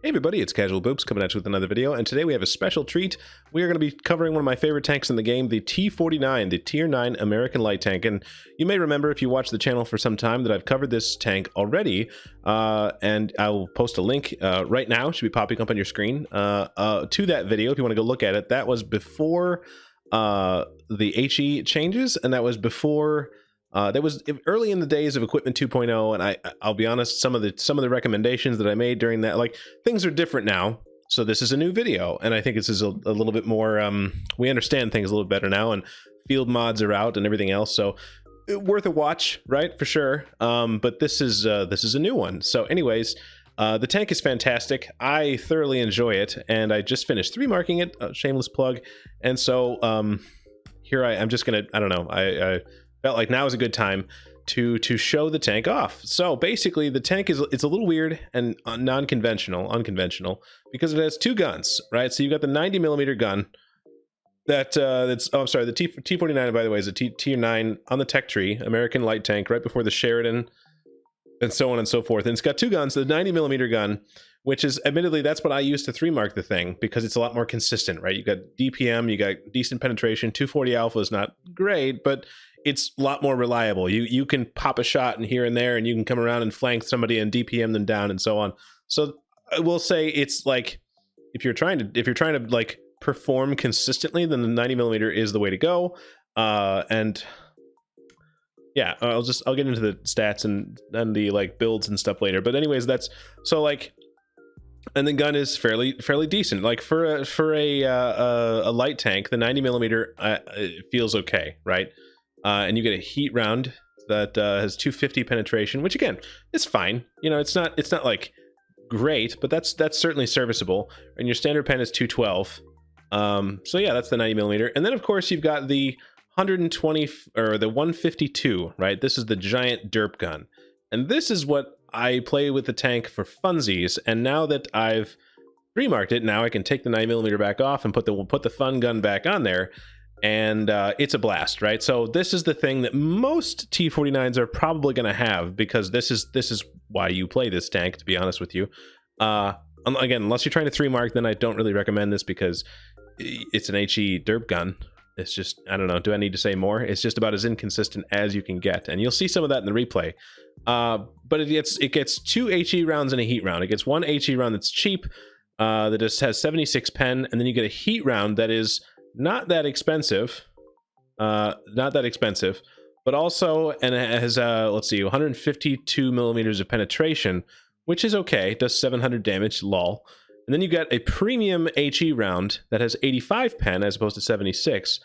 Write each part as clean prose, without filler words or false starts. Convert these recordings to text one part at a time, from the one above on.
Hey everybody, it's Casual Boops coming at you with another video, and today we have a special treat. We are going to be covering one of my favorite tanks in the game, the T49, the Tier 9 American Light Tank. And you may remember, if you watched the channel for some time, that I've covered this tank already, and I will post a link right now, it should be popping up on your screen, to that video if you want to go look at it. That was before the HE changes, and that was before... that was early in the days of Equipment 2.0, and I'll be honest, some of the recommendations that I made during that, like, things are different now. So this is a new video, and I think this is a little bit more, we understand things a little better now, and field mods are out and everything else, so worth a watch, right? For sure. But this is a new one. So anyways, the tank is fantastic. I thoroughly enjoy it, and I just finished 3-marking it, shameless plug. And so here I'm just gonna, I don't know, I felt like now is a good time to show the tank off. So basically, the tank it's a little weird and unconventional, because it has two guns, right? So you've got the 90mm gun that's I'm sorry, the T49, by the way, is a Tier 9 on the tech tree, American light tank, right before the Sheridan, and so on and so forth. And it's got two guns, the 90mm gun, which is, admittedly, that's what I use to 3-mark the thing, because it's a lot more consistent, right? You got DPM, you got decent penetration. 240 alpha is not great, but it's a lot more reliable. You can pop a shot in here and there, and you can come around and flank somebody and DPM them down and so on. So I will say, it's like, if you're trying to like perform consistently, then the 90mm is the way to go. And yeah, I'll get into the stats and the like builds and stuff later. But anyways, that's so like, and the gun is fairly decent. Like for a light tank, the 90mm it feels okay, right? And you get a heat round that has 250 penetration, which again is fine. You know, it's not like great, but that's certainly serviceable. And your standard pen is 212. So yeah, that's the 90mm. And then of course you've got the 120 or the 152, right? This is the giant derp gun, and this is what I play with the tank for funsies. And now that I've 3-marked it, now I can take the 9mm back off and put the fun gun back on there. And it's a blast, right? So this is the thing that most T49s are probably going to have, because this is why you play this tank, to be honest with you. Again, unless you're trying to 3-mark, then I don't really recommend this, because it's an HE derp gun. It's just, I don't know, do I need to say more? It's just about as inconsistent as you can get, and you'll see some of that in the replay. But it gets 2 HE rounds and a heat round. It gets one HE round that's cheap, that just has 76 pen, and then you get a heat round that is not that expensive, but also, and it has let's see, 152mm of penetration, which is okay. It does 700 damage, lol. And then you get a premium HE round that has 85 pen as opposed to 76,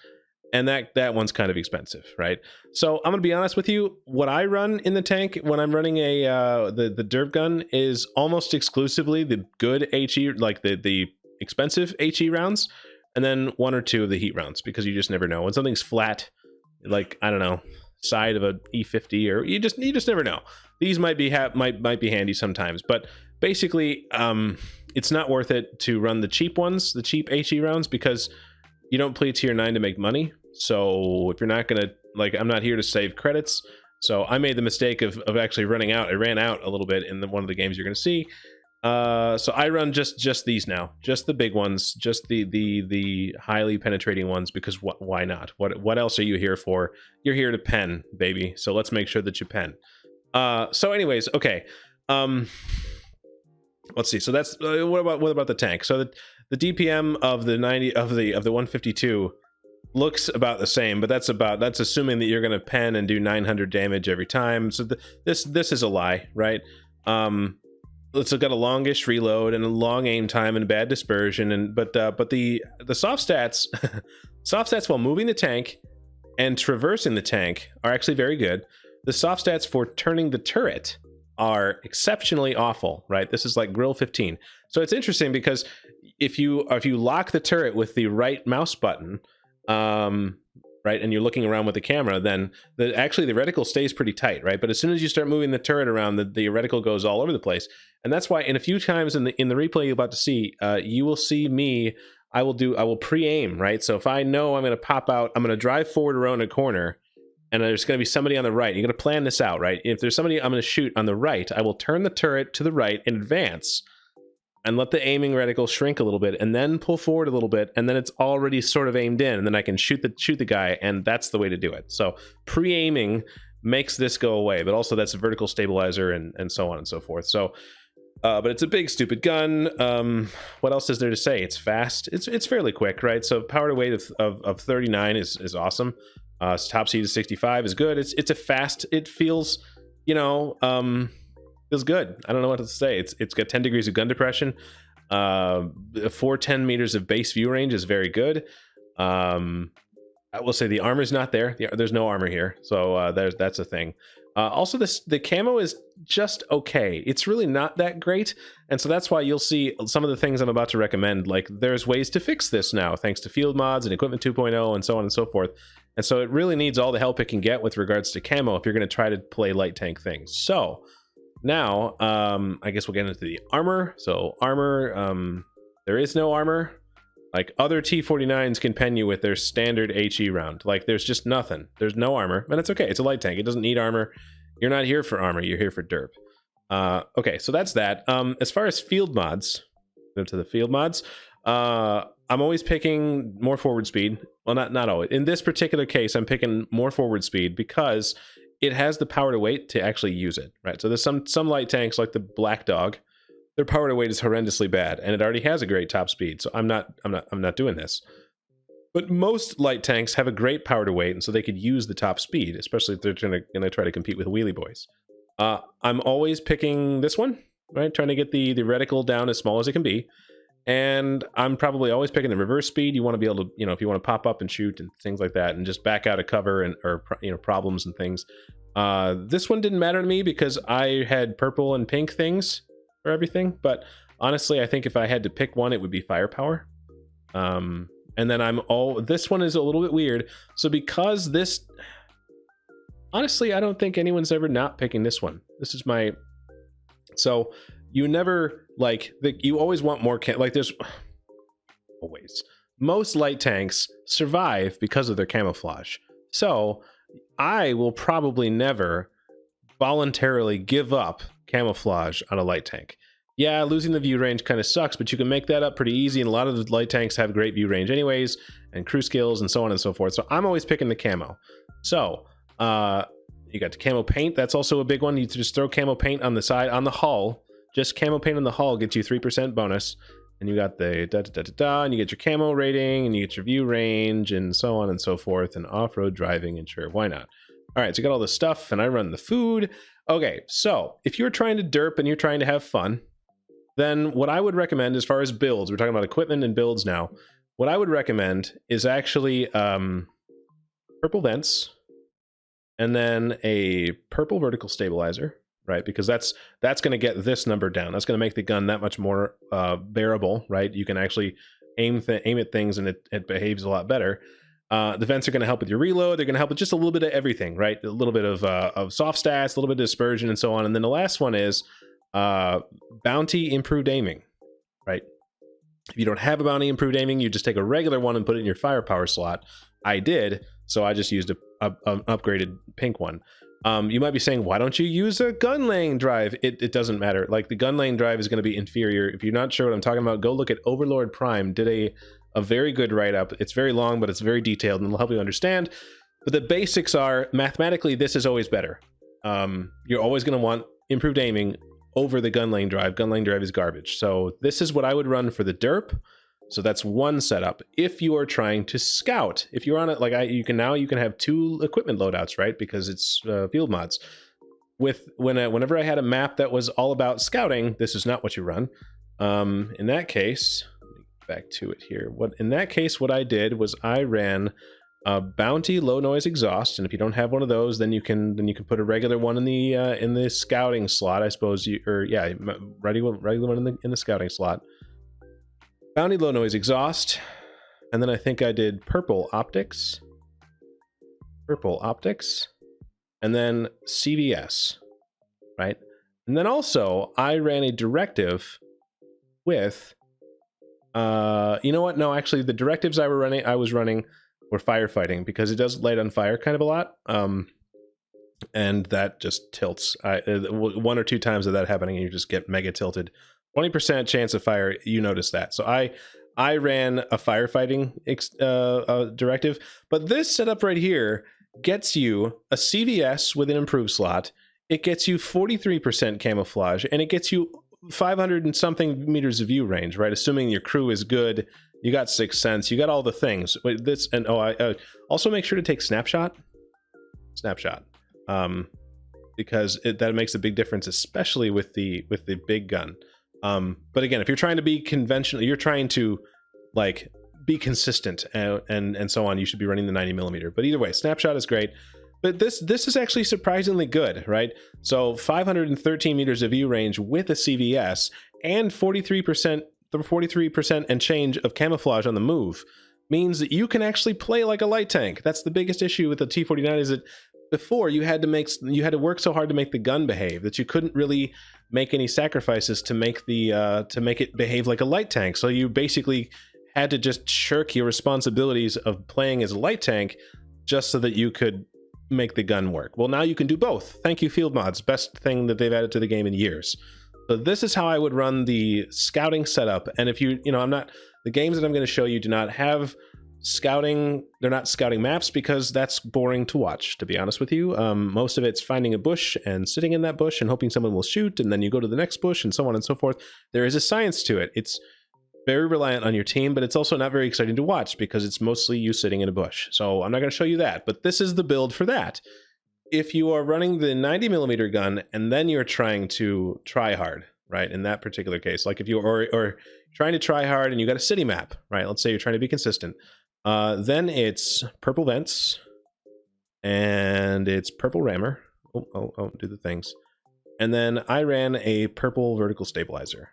and that one's kind of expensive, right? So I'm gonna be honest with you, what I run in the tank when I'm running the derp gun is almost exclusively the good HE, like the expensive HE rounds, and then 1 or 2 of the heat rounds, because you just never know when something's flat, like, I don't know, side of a E50, or you just never know. These might be handy sometimes, but basically it's not worth it to run the cheap ones, the cheap HE rounds, because you don't play Tier 9 to make money. So if you're not gonna, like, I'm not here to save credits, so I made the mistake of actually running out. I ran out a little bit in one of the games you're gonna see. So I run just these now, just the big ones, just the highly penetrating ones, because why not? What else are you here for? You're here to pen, baby. So let's make sure that you pen. So anyways, okay. Let's see. So that's what about the tank? So the DPM of the 152 looks about the same, but that's assuming that you're going to pen and do 900 damage every time. So this is a lie, right? It's got a longish reload and a long aim time and bad dispersion, but the soft stats soft stats while moving the tank and traversing the tank are actually very good. The soft stats for turning the turret are exceptionally awful, right? This is like Grill 15. So it's interesting, because if you lock the turret with the right mouse button, right, and you're looking around with the camera, then actually the reticle stays pretty tight, right? But as soon as you start moving the turret around, the reticle goes all over the place. And that's why in a few times in the replay you're about to see, you will see me, I will pre-aim, right? So if I know I'm going to pop out, I'm going to drive forward around a corner, and there's going to be somebody on the right. You're going to plan this out, right? If there's somebody I'm going to shoot on the right, I will turn the turret to the right in advance, and let the aiming reticle shrink a little bit, and then pull forward a little bit, and then it's already sort of aimed in, and then I can shoot the guy, and that's the way to do it. So pre-aiming makes this go away, but also that's a vertical stabilizer and so on and so forth. So but it's a big stupid gun. What else is there to say? It's fast. It's fairly quick, right? So power to weight of 39 is awesome. Top speed of 65 is good. It's a fast. It feels, you know, feels good. I don't know what to say. It's got 10 degrees of gun depression. 410 meters of base view range is very good. I will say the armor's not there. There's no armor here, so that's a thing. Also, the camo is just okay. It's really not that great, and so that's why you'll see some of the things I'm about to recommend. Like, there's ways to fix this now, thanks to field mods and equipment 2.0 and so on and so forth. And so it really needs all the help it can get with regards to camo if you're going to try to play light tank things. So now, I guess we'll get into the armor. So armor, there is no armor. Like, other T49s can pen you with their standard HE round. Like, there's just nothing. There's no armor, and it's okay. It's a light tank. It doesn't need armor. You're not here for armor. You're here for derp. Okay, so that's that. As far as field mods, go to the field mods. I'm always picking more forward speed. Well, not always. In this particular case, I'm picking more forward speed because it has the power to weight to actually use it, right? So there's some light tanks like the Black Dog. Their power to weight is horrendously bad, and it already has a great top speed. So I'm not doing this. But most light tanks have a great power to weight, and so they could use the top speed, especially if they're gonna try to compete with wheelie boys. I'm always picking this one, right? Trying to get the reticle down as small as it can be, and I'm probably always picking the reverse speed. You want to be able to, you know, if you want to pop up and shoot and things like that, and just back out of cover or problems and things. This one didn't matter to me because I had purple and pink things for everything, but honestly, I think if I had to pick one, it would be firepower. And then this one is a little bit weird. So because this, honestly, I don't think anyone's ever not picking this one. This is my, so you never, like, you always want more, like, there's always, most light tanks survive because of their camouflage. So I will probably never voluntarily give up camouflage on a light tank. Yeah, losing the view range kind of sucks, but you can make that up pretty easy, and a lot of the light tanks have great view range anyways, and crew skills and so on and so forth. So I'm always picking the camo. So you got the camo paint. That's also a big one. You just throw camo paint on the side, on the hull. Just camo paint on the hull gets you 3% bonus, and you got the and you get your camo rating, and you get your view range, and so on and so forth, and off-road driving, and sure, why not? All right, so you got all the stuff, and I run the food. Okay, so if you're trying to derp and you're trying to have fun, then what I would recommend as far as builds, we're talking about equipment and builds now, what I would recommend is actually purple vents, and then a purple vertical stabilizer, right? Because that's going to get this number down. That's going to make the gun that much more bearable, right? You can actually aim at things, and it behaves a lot better. The vents are going to help with your reload. They're going to help with just a little bit of everything, right? A little bit of soft stats, a little bit of dispersion, and so on. And then the last one is bounty improved aiming, right? If you don't have a bounty improved aiming, you just take a regular one and put it in your firepower slot. I did, so I just used an upgraded pink one. You might be saying, why don't you use a gun laying drive? It doesn't matter. Like, the gun laying drive is going to be inferior. If you're not sure what I'm talking about, go look at Overlord Prime. Did a very good write-up. It's very long, but it's very detailed, and it'll help you understand. But the basics are, mathematically, this is always better. You're always going to want improved aiming over the gun lane drive. Gun lane drive is garbage. So this is what I would run for the derp. So that's one setup. If you are trying to scout, if you're on it, like you can have 2 equipment loadouts, right? Because it's field mods. Whenever I had a map that was all about scouting, this is not what you run. In that case, back to it here. In that case, what I did was I ran a bounty low noise exhaust, and if you don't have one of those, then you can put a regular one in the scouting slot, I suppose. Regular one in the scouting slot. Bounty low noise exhaust, and then I think I did purple optics, and then CVS, right? And then also I ran a directive with. You know what? No, actually, the directives I was running were firefighting, because it does light on fire kind of a lot. and that just tilts. One or two times of that happening, and you just get mega tilted. 20% chance of fire, you notice that. So I ran a firefighting directive, but this setup right here gets you a CVS with an improved slot. It gets you 43% camouflage, and it gets you 500 and something meters of view range, right? Assuming your crew is good, you got Sixth Sense, you got all the things. Wait, this, and I also make sure to take snapshot, because that makes a big difference, especially with the big gun. But again, if you're trying to be conventional, you're trying to like be consistent and so on, you should be running the 90mm. But either way, snapshot is great. But this is actually surprisingly good, right? So 513 meters of view range with a CVS and 43% and change of camouflage on the move means that you can actually play like a light tank. That's the biggest issue with the T49, is that before you had to work so hard to make the gun behave that you couldn't really make any sacrifices to make it behave like a light tank. So you basically had to just shirk your responsibilities of playing as a light tank just so that you could make the gun work. Well, now you can do both. Thank you, Field Mods. Best thing that they've added to the game in years. So this is how I would run the scouting setup. And if the games that I'm going to show you do not have scouting. They're not scouting maps because that's boring to watch, to be honest with you. Most of it's finding a bush and sitting in that bush and hoping someone will shoot, and then you go to the next bush and so on and so forth. There is a science to it. It's very reliant on your team, but it's also not very exciting to watch because it's mostly you sitting in a bush. So I'm not going to show you that, but this is the build for that. If you are running the 90mm gun and then you're trying to try hard, right? In that particular case, like if you or trying to try hard and you got a city map, right? Let's say you're trying to be consistent. Then it's purple vents and it's purple rammer. Oh, do the things. And then I ran a purple vertical stabilizer.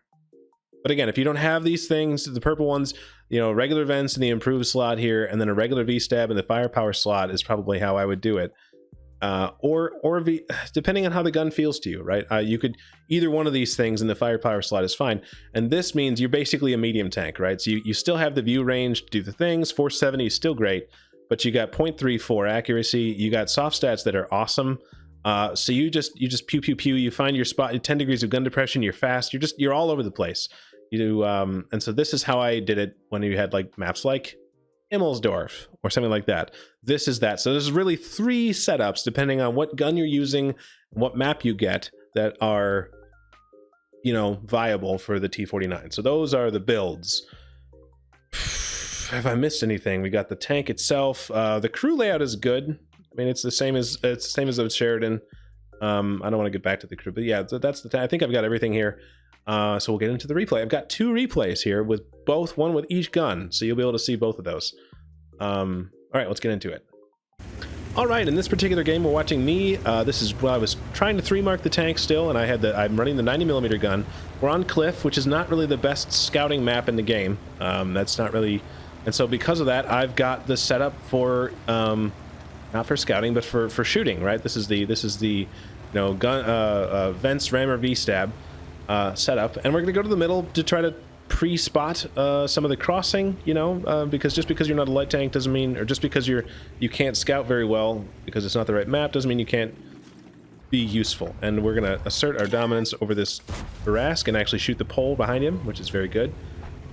But again, if you don't have these things, the purple ones, regular vents in the improved slot here, and then a regular V-stab in the firepower slot is probably how I would do it. Depending on how the gun feels to you, right? You could either one of these things in the firepower slot is fine. And this means you're basically a medium tank, right? So you still have the view range to do the things. 470 is still great, but you got 0.34 accuracy. You got soft stats that are awesome. So you just pew pew pew. You find your spot. 10 degrees of gun depression. You're fast. You're all over the place. And so this is how I did it when you had like maps like Immelsdorf or something like that. This is that. So there's really 3 setups depending on what gun you're using, what map you get, that are viable for the T49. So those are the builds. Have I missed anything? We got the tank itself. The crew layout is good. I mean, it's the same as the Sheridan. I don't want to get back to the crew, but yeah, that's the I think I've got everything here. So we'll get into the replay. I've got 2 replays here with one with each gun, so you'll be able to see both of those. All right, let's get into it. All right, in this particular game, we're watching me. This is I was trying to 3-mark the tank still, and I'm running the 90mm gun. We're on Cliff, which is not really the best scouting map in the game. That's not really, and so because of that, I've got the setup for not for scouting, but for shooting. Right, this is the gun vents rammer V-stab setup, and we're going to go to the middle to try to pre-spot some of the crossing, because just because you're not a light tank doesn't mean, or just because you can't scout very well because it's not the right map doesn't mean you can't be useful. And we're going to assert our dominance over this Barask and actually shoot the pole behind him, which is very good.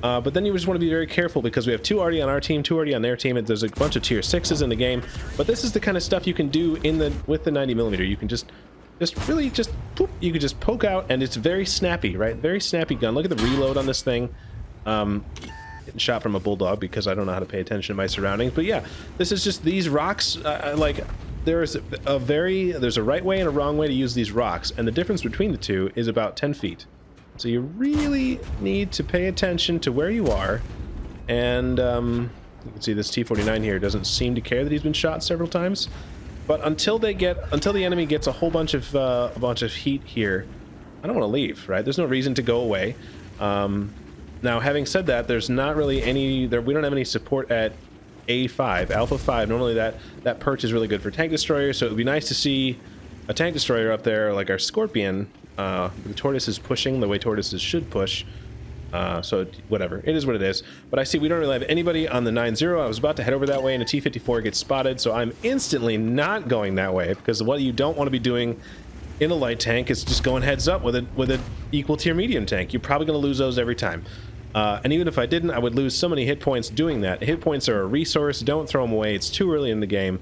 But then you just want to be very careful because we have 2 already on our team, 2 already on their team, and there's a bunch of tier 6s in the game. But this is the kind of stuff you can do with the 90mm. You can poop, you can just poke out, and it's very snappy, right? Very snappy gun. Look at the reload on this thing. Getting shot from a bulldog because I don't know how to pay attention to my surroundings. But yeah, this is just these rocks. There's a right way and a wrong way to use these rocks, and the difference between the two is about 10 feet. So you really need to pay attention to where you are. And you can see this T49 here doesn't seem to care that he's been shot several times. But until the enemy gets a whole bunch of heat here, I don't want to leave, right? There's no reason to go away. Now, having said that, there's not really any. We don't have any support at A5, Alpha 5. Normally, that perch is really good for tank destroyers. So it would be nice to see a tank destroyer up there, like our Scorpion. The Tortoise is pushing the way tortoises should push. So whatever, it is what it is. But I see we don't really have anybody on the 9-0. I was about to head over that way and a T-54 gets spotted, so I'm instantly not going that way, because what you don't want to be doing in a light tank is just going heads up with a equal tier medium tank. You're probably going to lose those every time. And even if I didn't, I would lose so many hit points doing that. Hit points are a resource. Don't throw them away. It's too early in the game.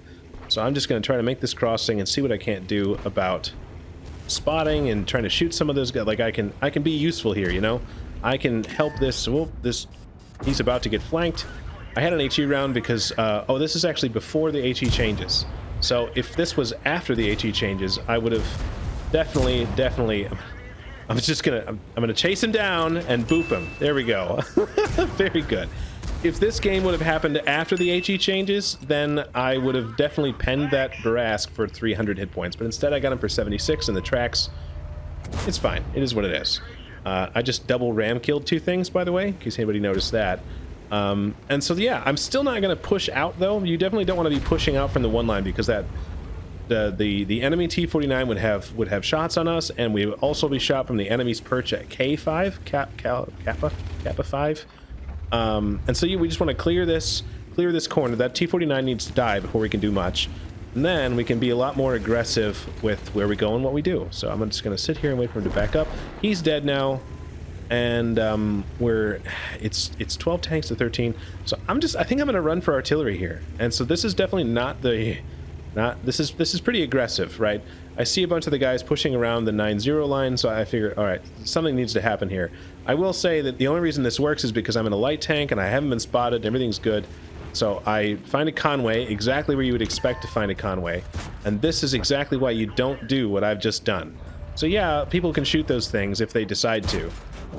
So I'm just going to try to make this crossing and see what I can't do about spotting and trying to shoot some of those guys. Like I can be useful here, you know? I can help this. Well, he's about to get flanked. I had an HE round because oh, this is actually before the HE changes. So if this was after the HE changes, I would have definitely I'm gonna chase him down and boop him. There we go. Very good. If this game would have happened after the HE changes, then I would have definitely penned that Barask for 300 hit points. But instead I got him for 76 in the tracks. It's fine. It is what it is. I just double ram killed two things, by the way, in case anybody noticed that. And so yeah, I'm still not going to push out though. You definitely don't want to be pushing out from the one line, because that the enemy T49 would have shots on us, and we would also be shot from the enemy's perch at K5, Kappa 5. And so we just want to clear this corner. That T49 needs to die before we can do much. And then we can be a lot more aggressive with where we go and what we do. So I'm just going to sit here and wait for him to back up. He's dead now. And it's 12 tanks to 13. So I think I'm going to run for artillery here. And so this is definitely this is pretty aggressive, right? I see a bunch of the guys pushing around the 9-0 line, so I figure, all right, something needs to happen here. I will say that the only reason this works is because I'm in a light tank and I haven't been spotted. Everything's good. So I find a Conway exactly where you would expect to find a Conway, and this is exactly why you don't do what I've just done. So yeah, people can shoot those things if they decide to,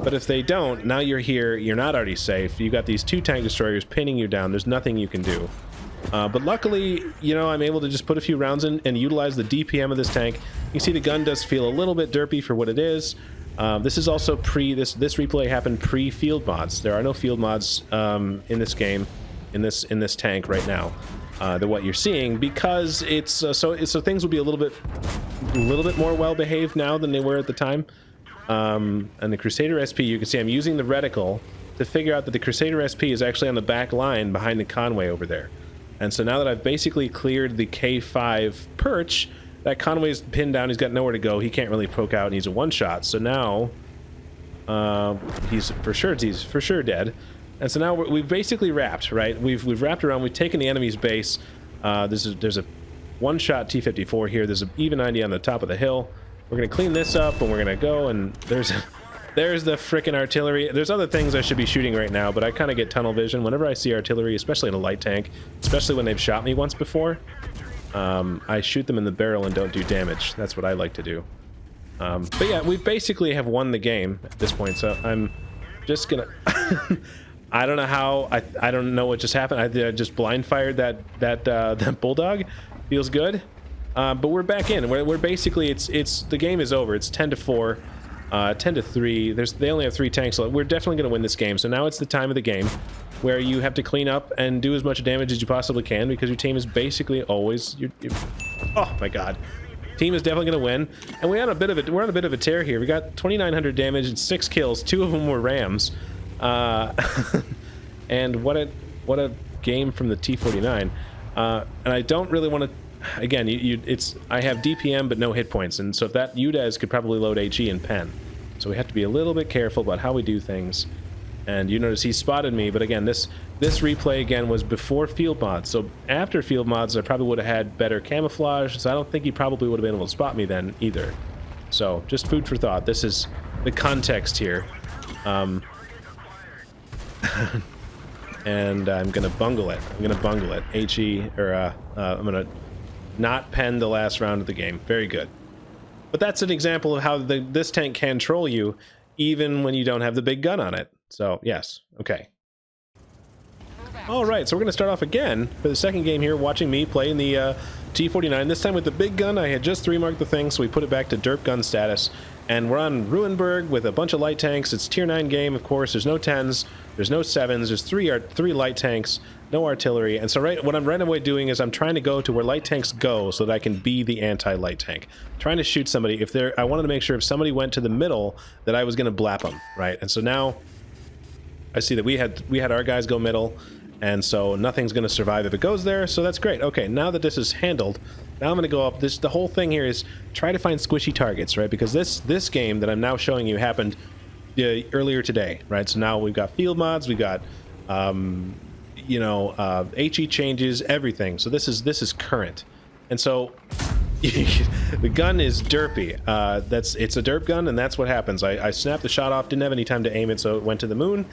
but if they don't, now you're here, you're not already safe. You got these two tank destroyers pinning you down. There's nothing you can do. But luckily, you know, I'm able to just put a few rounds in and utilize the DPM of this tank. You see the gun does feel a little bit derpy for what it is. This is also this replay happened pre-field mods. There are no field mods in this game, in this tank right now. What you're seeing, because it's so things will be a little bit more well behaved now than they were at the time. And the Crusader SP, you can see I'm using the reticle to figure out that the Crusader SP is actually on the back line behind the Conway over there. And so now that I've basically cleared the K5 perch, that Conway's pinned down, he's got nowhere to go, he can't really poke out, and he's a one-shot. So now he's for sure dead. And so now we've basically wrapped, right? We've wrapped around, we've taken the enemy's base. There's a one-shot T-54 here, there's an even-90 on the top of the hill. We're gonna clean this up, and we're gonna go, and there's the frickin' artillery. There's other things I should be shooting right now, but I kind of get tunnel vision whenever I see artillery, especially in a light tank, especially when they've shot me once before. I shoot them in the barrel and don't do damage. That's what I like to do. But yeah, we basically have won the game at this point, so I'm just gonna... I don't know how, I don't know what just happened. I just blind fired that bulldog. Feels good. But we're back in. We're basically, the game is over. It's 10-4. 10-3. They only have 3 tanks left. We're definitely going to win this game. So now it's the time of the game where you have to clean up and do as much damage as you possibly can, because your team is basically always oh my god, team is definitely going to win. And we're on a bit of a tear here. We got 2,900 damage and 6 kills. 2 of them were Rams. And what a game from the T49. And I don't really want to. Again, I have DPM but no hit points, and so if that UDES could probably load HE and pen. So we have to be a little bit careful about how we do things. And you notice he spotted me, but again, this replay again was before field mods. So after field mods, I probably would have had better camouflage, so I don't think he probably would have been able to spot me then either. So just food for thought. This is the context here. And I'm gonna bungle it. HE, or I'm gonna not pen the last round of the game. Very good. But that's an example of how this tank can troll you even when you don't have the big gun on it. So yes, okay. All right, so we're gonna start off again for the second game here, watching me play in the T49. This time with the big gun. I had just 3-marked the thing, so we put it back to Derp Gun status. And we're on Ruinberg with a bunch of light tanks. It's tier 9 game, of course. There's no 10s, there's no 7s, there's 3 light tanks, no artillery. And so what I'm right away doing is I'm trying to go to where light tanks go so that I can be the anti-light tank. Trying to shoot somebody. I wanted to make sure if somebody went to the middle that I was going to blap them, right? And so now I see that we had our guys go middle, and so nothing's going to survive if it goes there, so that's great. Okay, now that this is handled, now I'm going to go up. The whole thing here is try to find squishy targets, right? Because this game that I'm now showing you happened earlier today, right? So now we've got field mods, we've got HE changes, everything. So this is current, and so the gun is derpy. It's a derp gun, and that's what happens. I snapped the shot off, didn't have any time to aim it, so it went to the moon.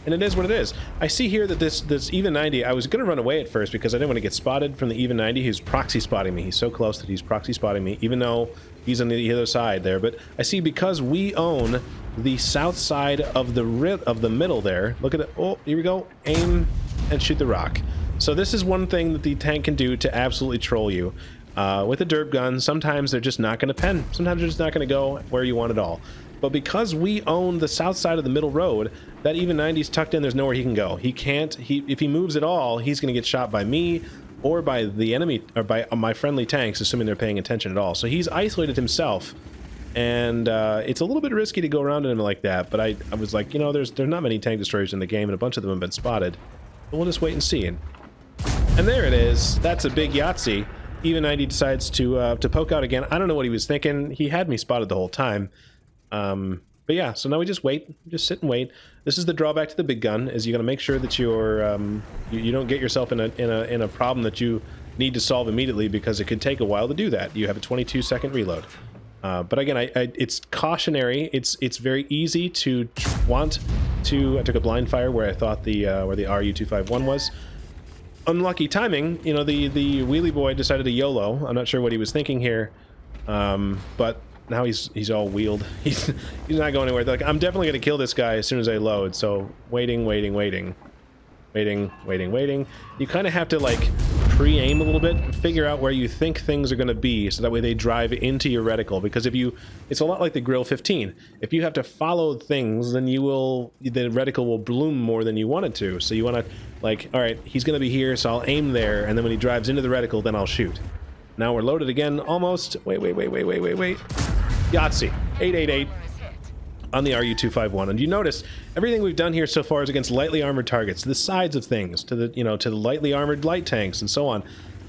And it is what it is. I see here that this even 90, I was going to run away at first because I didn't want to get spotted from the even 90. He's proxy spotting me. He's so close that he's proxy spotting me, even though he's on the other side there. But I see because we own the south side of the middle there. Look at it. Oh, here we go. Aim and shoot the rock. So this is one thing that the tank can do to absolutely troll you. With a derp gun, sometimes they're just not going to pen. Sometimes they're just not going to go where you want it all. But because we own the south side of the middle road, that even 90's tucked in, there's nowhere he can go. He can't, if he moves at all, he's going to get shot by me or by the enemy, or by my friendly tanks, assuming they're paying attention at all. So he's isolated himself, and it's a little bit risky to go around him like that, but I was like, you know, there's not many tank destroyers in the game, and a bunch of them have been spotted. But we'll just wait and see. And there it is. That's a big Yahtzee. Even 90 decides to poke out again. I don't know what he was thinking. He had me spotted the whole time. But yeah, so now we just wait, just sit and wait. This is the drawback to the big gun, is you got to make sure that you're you don't get yourself in a problem that you need to solve immediately, because it could take a while to do that. You have a 22-second reload. But again, it's cautionary. It's very easy to want to. I took a blind fire where I thought where the RU-251 was. Unlucky timing. You know, the wheelie boy decided to YOLO. I'm not sure what he was thinking here, but now he's all wheeled. He's not going anywhere. Like, I'm definitely gonna kill this guy as soon as I load. So waiting. You kind of have to like pre-aim a little bit, figure out where you think things are going to be, so that way they drive into your reticle. Because it's a lot like the Grill 15. If you have to follow things, then the reticle will bloom more than you want it to. So you want to, like, all right, he's going to be here, so I'll aim there, and then when he drives into the reticle, then I'll shoot. Now we're loaded again, almost. Wait. Yahtzee, 888 on the RU-251. And you notice everything we've done here so far is against lightly armored targets, the sides of things, to the lightly armored light tanks and so on.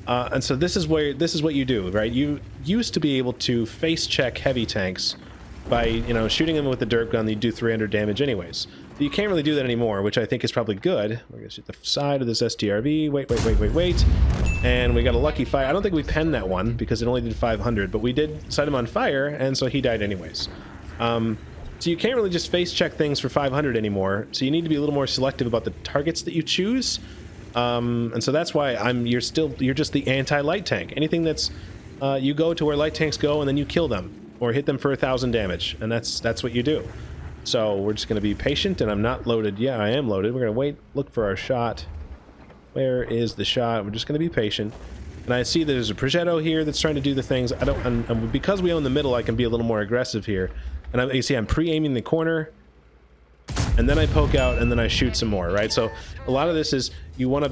And so this is what you do, right? You used to be able to face check heavy tanks by shooting them with the derp gun. You do 300 damage anyways. But you can't really do that anymore, which I think is probably good. We're gonna shoot the side of this STRV. Wait. And we got a lucky fire. I don't think we penned that one because it only did 500, but we did set him on fire, and so he died anyways. So you can't really just face check things for 500 anymore. So you need to be a little more selective about the targets that you choose. And so that's why you're just the anti-light tank. Anything that's you go to where light tanks go, and then you kill them or hit them for 1,000 damage, and that's what you do. So we're just going to be patient, and I'm not loaded. Yeah, I am loaded. We're going to wait, look for our shot. Where is the shot? We're just going to be patient. And I see there's a Progetto here that's trying to do the things. And because we own the middle, I can be a little more aggressive here. And you see I'm pre-aiming the corner, and then I poke out, and then I shoot some more, right? So a lot of this is you want to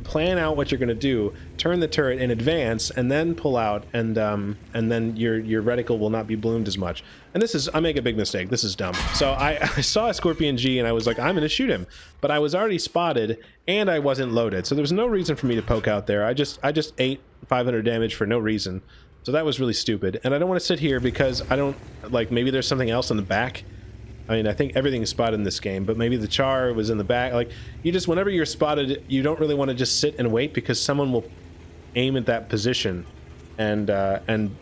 plan out what you're going to do, turn the turret in advance, and then pull out, and then your reticle will not be bloomed as much. And I make a big mistake. This is dumb. So I saw a Scorpion G, and I was like, I'm going to shoot him, but I was already spotted, and I wasn't loaded, so there's no reason for me to poke out there. I just ate 500 damage for no reason. So that was really stupid, and I don't want to sit here because I don't, like, maybe there's something else in the back. I mean, I think everything is spotted in this game, but maybe the char was in the back. Like, whenever you're spotted, you don't really want to just sit and wait, because someone will aim at that position and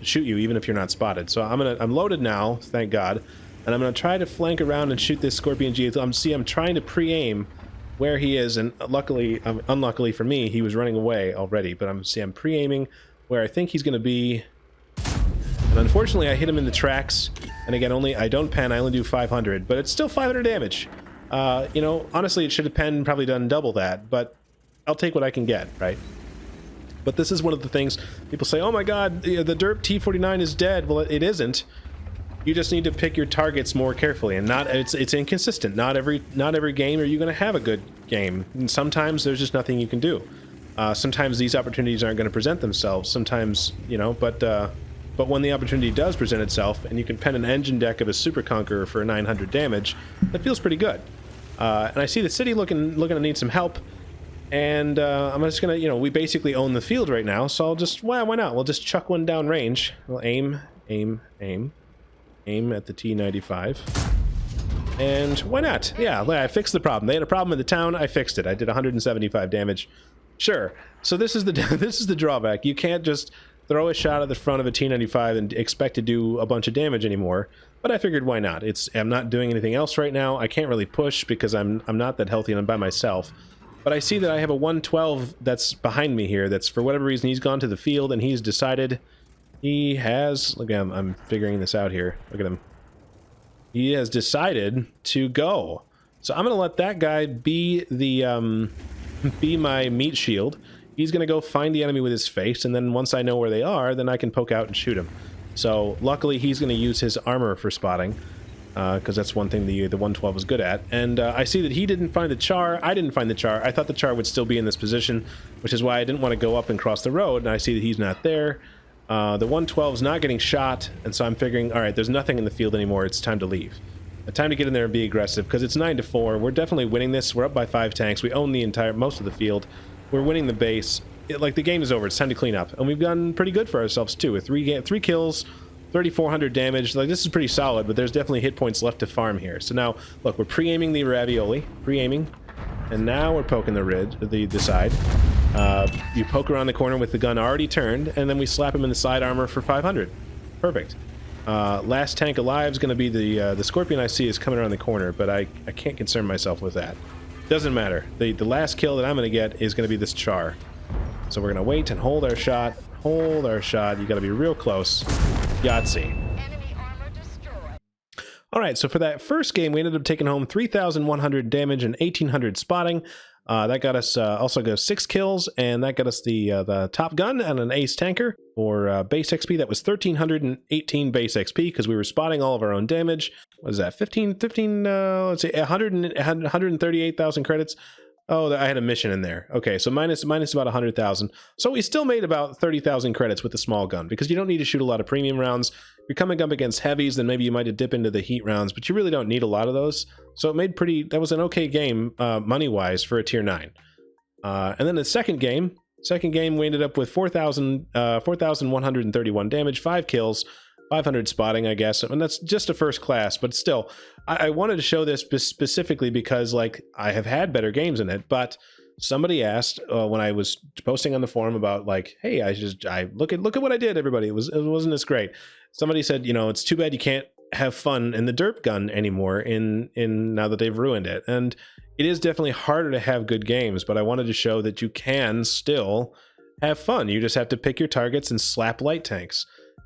shoot you even if you're not spotted. So I'm loaded now, thank God, and I'm gonna try to flank around and shoot this Scorpion G. I'm trying to pre-aim where he is, and luckily, unluckily for me, he was running away already. But I'm pre-aiming where I think he's gonna be. And unfortunately, I hit him in the tracks. And again, I don't pen, I only do 500, but it's still 500 damage. Honestly, it should have probably done double that, but I'll take what I can get, right? But this is one of the things people say, oh my god, the Derp T49 is dead. Well, it isn't. You just need to pick your targets more carefully, and it's inconsistent. Not every game are you going to have a good game. And sometimes there's just nothing you can do. Sometimes these opportunities aren't going to present themselves. Sometimes, but when the opportunity does present itself, and you can pen an engine deck of a Super Conqueror for 900 damage, that feels pretty good. And I see the city looking to need some help. And I'm just gonna, you know, we basically own the field right now, so I'll just, well, why not? We'll just chuck one down range. We'll aim at the T95. And why not? Yeah, I fixed the problem. They had a problem in the town. I fixed it. I did 175 damage. Sure. So this is the this is the drawback. You can't just throw a shot at the front of a T95 and expect to do a bunch of damage anymore. But I figured, why not? I'm not doing anything else right now. I can't really push because I'm not that healthy and I'm by myself. But I see that I have a 112 that's behind me here. That's, for whatever reason, he's gone to the field and he's decided he has. Look at him. I'm figuring this out here. Look at him. He has decided to go. So I'm gonna let that guy be the be my meat shield. He's gonna go find the enemy with his face, and then once I know where they are, then I can poke out and shoot him. So luckily he's gonna use his armor for spotting, because that's one thing the 112 was good at. And I see that he didn't find the char. I didn't find the char. I thought the char would still be in this position, which is why I didn't want to go up and cross the road. And I see that he's not there. The 112 is not getting shot, and so I'm figuring, all right, there's nothing in the field anymore. It's time to leave. Time to get in there and be aggressive, because it's 9-4. We're definitely winning this. We're up by 5 tanks. We own the most of the field. We're winning the base. Like, the game is over. It's time to clean up, and we've done pretty good for ourselves too. With 3 kills, 3,400 damage. Like, this is pretty solid, but there's definitely hit points left to farm here. So now, look, we're pre-aiming the ravioli, and now we're poking the side. You poke around the corner with the gun already turned, and then we slap him in the side armor for 500. Perfect. Last tank alive is going to be the scorpion I see is coming around the corner, but I can't concern myself with that. Doesn't matter. The last kill that I'm going to get is going to be this char. So we're going to wait and hold our shot. Hold our shot. You got to be real close. Yahtzee. All right, so for that first game, we ended up taking home 3,100 damage and 1,800 spotting. That got us also got 6 kills, and that got us the top gun and an ace tanker for base XP. That was 1,318 base XP because we were spotting all of our own damage. What is that? 15, let's see, 138,000 credits. Oh, I had a mission in there. Okay, so minus about 100,000. So we still made about 30,000 credits with the small gun, because you don't need to shoot a lot of premium rounds. If you're coming up against heavies, then maybe you might dip into the heat rounds, but you really don't need a lot of those. So it made that was an okay game, money-wise, for a tier 9. And then the second game, we ended up with 4,131 damage, 5 kills, 500 spotting, I guess. I mean, that's just a first class, but still, I wanted to show this specifically because, like, I have had better games in it, but somebody asked when I was posting on the forum about, like, hey, look at what I did, everybody. It wasn't this great. Somebody said, you know, it's too bad you can't have fun in the Derp Gun anymore in now that they've ruined it. And it is definitely harder to have good games, but I wanted to show that you can still have fun. You just have to pick your targets and slap light tanks.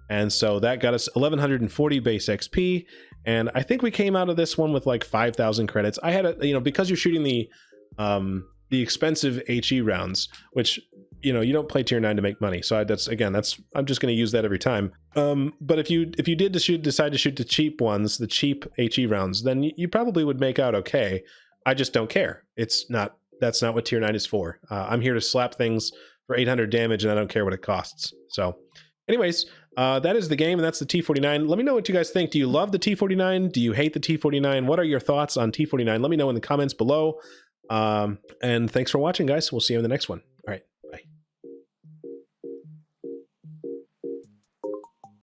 And so that got us 1,140 base XP, and I think we came out of this one with like 5,000 credits. I had because you're shooting the expensive HE rounds, which, you know, you don't play tier 9 to make money. So I'm just going to use that every time. But if you did decide to shoot the cheap ones, the cheap HE rounds, then you probably would make out okay. I just don't care. That's not what tier 9 is for. I'm here to slap things for 800 damage, and I don't care what it costs. So anyways, that is the game, and that's the T49. Let me know what you guys think. Do you love the T49? Do you hate the T49? What are your thoughts on T49? Let me know in the comments below. And thanks for watching, guys. We'll see you in the next one.